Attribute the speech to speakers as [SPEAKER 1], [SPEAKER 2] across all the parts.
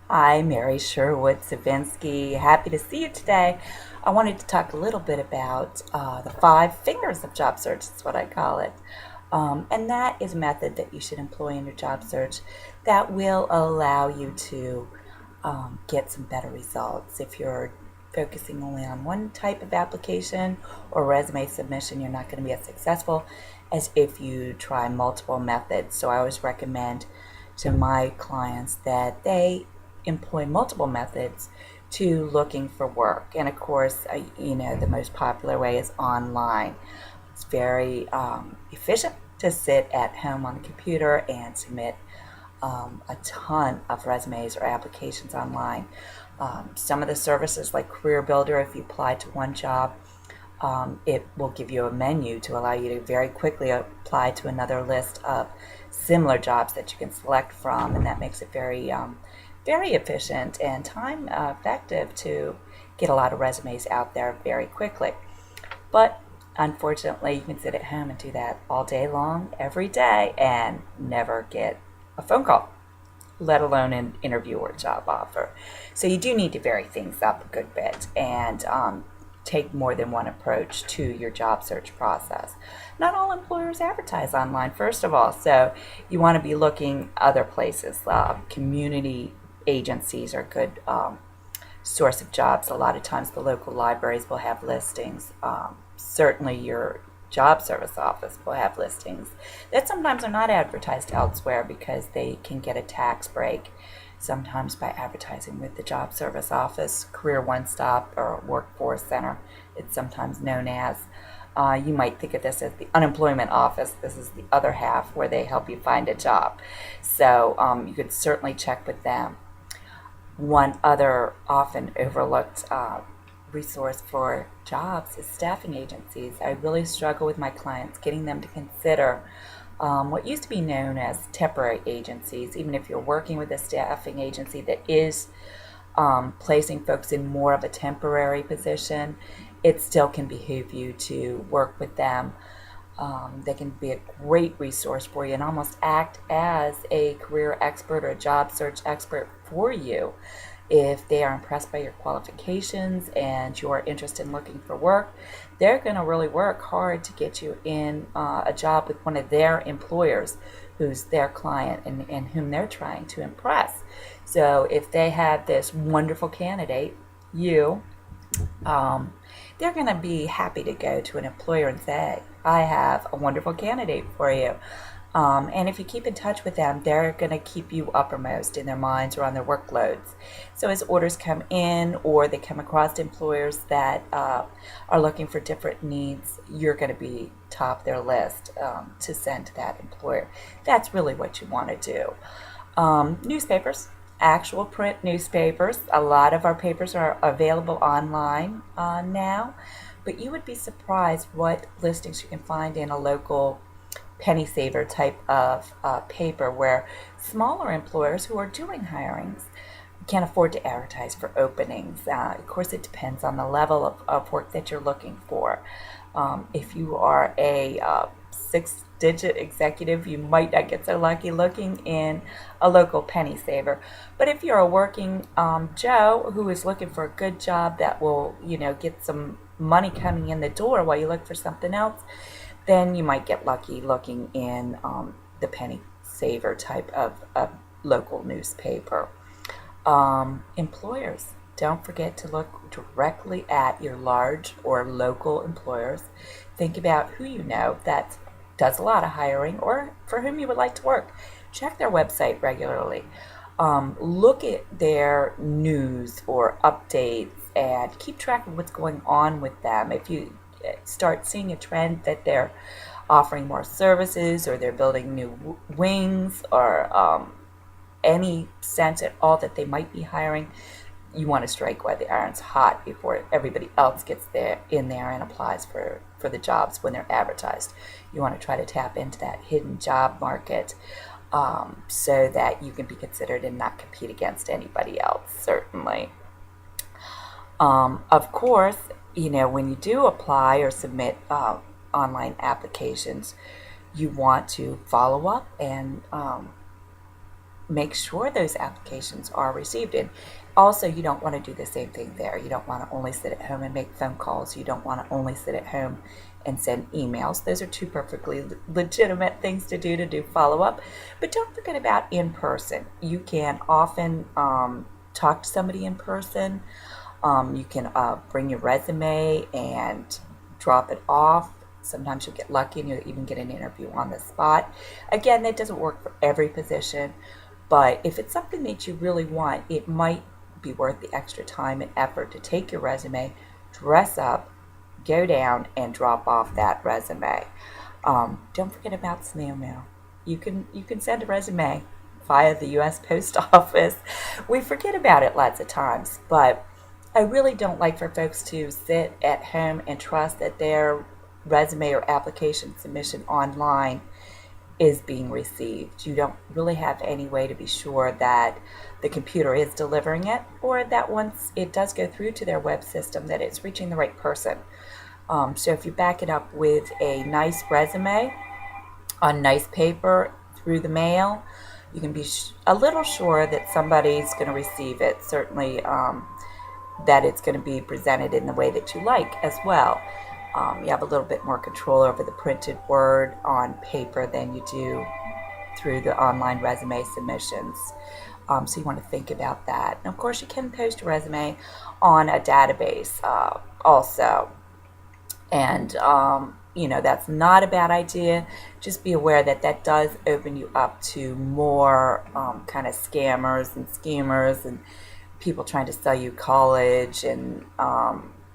[SPEAKER 1] Hi, Mary Sherwood Savinsky. Happy to see you today. I wanted to talk a little bit about the five fingers of job search, is what I call it. And that is a method that you should employ in your job search that will allow you to get some better results. If you're focusing only on one type of application or resume submission, you're not going to be as successful as if you try multiple methods. So I always recommend to my clients that they employ multiple methods to looking for work. And of course, the most popular way is online. It's very efficient to sit at home on the computer and submit a ton of resumes or applications online. Some of the services like Career Builder, if you apply to one job, it will give you a menu to allow you to very quickly apply to another list of similar jobs that you can select from, and that makes it very efficient and time effective to get a lot of resumes out there very quickly. But unfortunately, you can sit at home and do that all day long, every day, and never get a phone call, let alone an interview or job offer. So you do need to vary things up a good bit and take more than one approach to your job search process. Not all employers advertise online, first of all, so you want to be looking other places. Community agencies are good source of jobs. A lot of times the local libraries will have listings. Certainly your job service office will have listings that sometimes are not advertised elsewhere because they can get a tax break sometimes by advertising with the job service office, Career One Stop, or Workforce Center. It's sometimes known as. You might think of this as the unemployment office. This is the other half where they help you find a job. So you could certainly check with them. One other often overlooked resource for jobs is staffing agencies. I really struggle with my clients getting them to consider what used to be known as temporary agencies. Even if you're working with a staffing agency that is placing folks in more of a temporary position, it still can behoove you to work with them. They can be a great resource for you and almost act as a career expert or a job search expert for you. If they are impressed by your qualifications and you're interested in looking for work, they're going to really work hard to get you in a job with one of their employers who's their client and whom they're trying to impress. So if they have this wonderful candidate, you, they're going to be happy to go to an employer and say, I have a wonderful candidate for you. And if you keep in touch with them, they're going to keep you uppermost in their minds or on their workloads. So as orders come in or they come across employers that are looking for different needs, you're going to be top their list to send to that employer. That's really what you want to do. Newspapers, actual print newspapers. A lot of our papers are available online now, but you would be surprised what listings you can find in a local penny saver type of paper where smaller employers who are doing hirings can't afford to advertise for openings. Of course, it depends on the level of work that you're looking for. If you are a six-digit executive, you might not get so lucky looking in a local penny saver. But if you're a working Joe who is looking for a good job that will, get some money coming in the door while you look for something else, then you might get lucky looking in the penny saver type of local newspaper. Employers, don't forget to look directly at your large or local employers. Think about who you know that does a lot of hiring or for whom you would like to work. Check their website regularly. Look at their news or updates and keep track of what's going on with them. If you start seeing a trend that they're offering more services or they're building new wings or any sense at all that they might be hiring, you want to strike while the iron's hot before everybody else gets there in there and applies for the jobs when they're advertised. You want to try to tap into that hidden job market so that you can be considered and not compete against anybody else, certainly. Of course, when you do apply or submit online applications, you want to follow up and make sure those applications are received. And also, you don't want to do the same thing there. You don't want to only sit at home and make phone calls. You don't want to only sit at home and send emails. Those are two perfectly legitimate things to do follow-up. But don't forget about in person. You can often talk to somebody in person. You can bring your resume and drop it off. Sometimes you'll get lucky and you'll even get an interview on the spot. Again, that doesn't work for every position, but if it's something that you really want, it might be worth the extra time and effort to take your resume, dress up, go down, and drop off that resume. Don't forget about snail mail. You can send a resume via the U.S. Post Office. We forget about it lots of times, but I really don't like for folks to sit at home and trust that their resume or application submission online is being received. You don't really have any way to be sure that the computer is delivering it, or that once it does go through to their web system, that it's reaching the right person. So if you back it up with a nice resume on nice paper through the mail, you can be a little sure that somebody's going to receive it. Certainly that it's going to be presented in the way that you like as well. You have a little bit more control over the printed word on paper than you do through the online resume submissions. So you want to think about that. And of course, you can post a resume on a database also. And, that's not a bad idea. Just be aware that that does open you up to more kind of scammers and schemers and people trying to sell you college and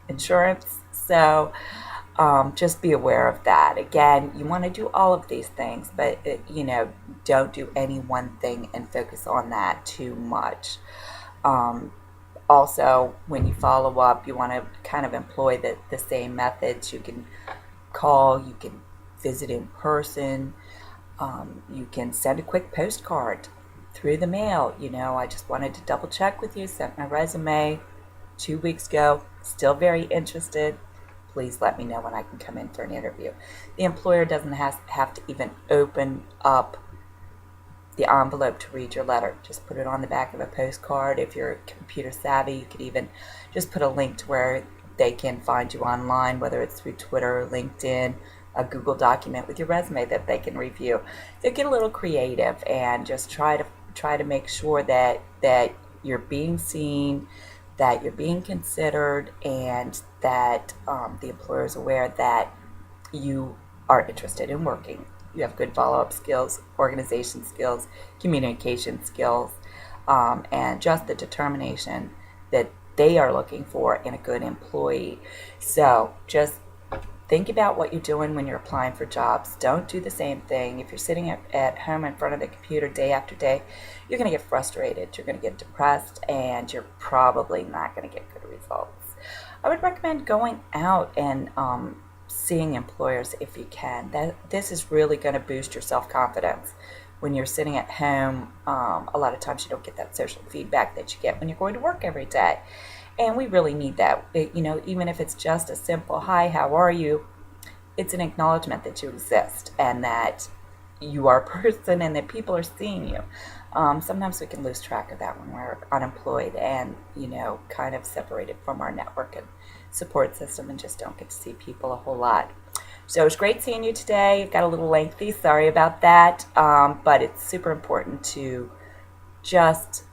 [SPEAKER 1] insurance. So just be aware of that. Again, you want to do all of these things, but don't do any one thing and focus on that too much. Also, when you follow up, you want to kind of employ the same methods. You can call, you can visit in person, you can send a quick postcard through the mail. I just wanted to double check with you, sent my resume 2 weeks ago, still very interested. Please let me know when I can come in for an interview. The employer doesn't have to even open up the envelope to read your letter. Just put it on the back of a postcard. If you're computer savvy, you could even just put a link to where they can find you online, whether it's through Twitter, LinkedIn, a Google document with your resume that they can review. So get a little creative and just try to make sure that you're being seen, that you're being considered, and that the employer is aware that you are interested in working. You have good follow-up skills, organization skills, communication skills, and just the determination that they are looking for in a good employee. So just think about what you're doing when you're applying for jobs. Don't do the same thing. If you're sitting at home in front of the computer day after day, you're going to get frustrated, you're going to get depressed, and you're probably not going to get good results. I would recommend going out and seeing employers if you can. This is really going to boost your self-confidence. When you're sitting at home, a lot of times you don't get that social feedback that you get when you're going to work every day. And we really need that. Even if it's just a simple, hi, how are you? It's an acknowledgement that you exist and that you are a person and that people are seeing you. Sometimes we can lose track of that when we're unemployed and, kind of separated from our network and support system and just don't get to see people a whole lot. So it was great seeing you today. It got a little lengthy. Sorry about that. But it's super important to just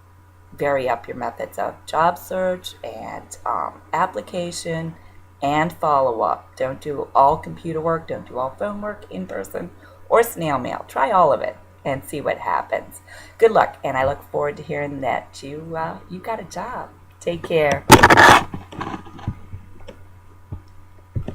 [SPEAKER 1] vary up your methods of job search and application and follow-up. Don't do all computer work. Don't do all phone work in person or snail mail. Try all of it and see what happens. Good luck, and I look forward to hearing that you got a job. Take care.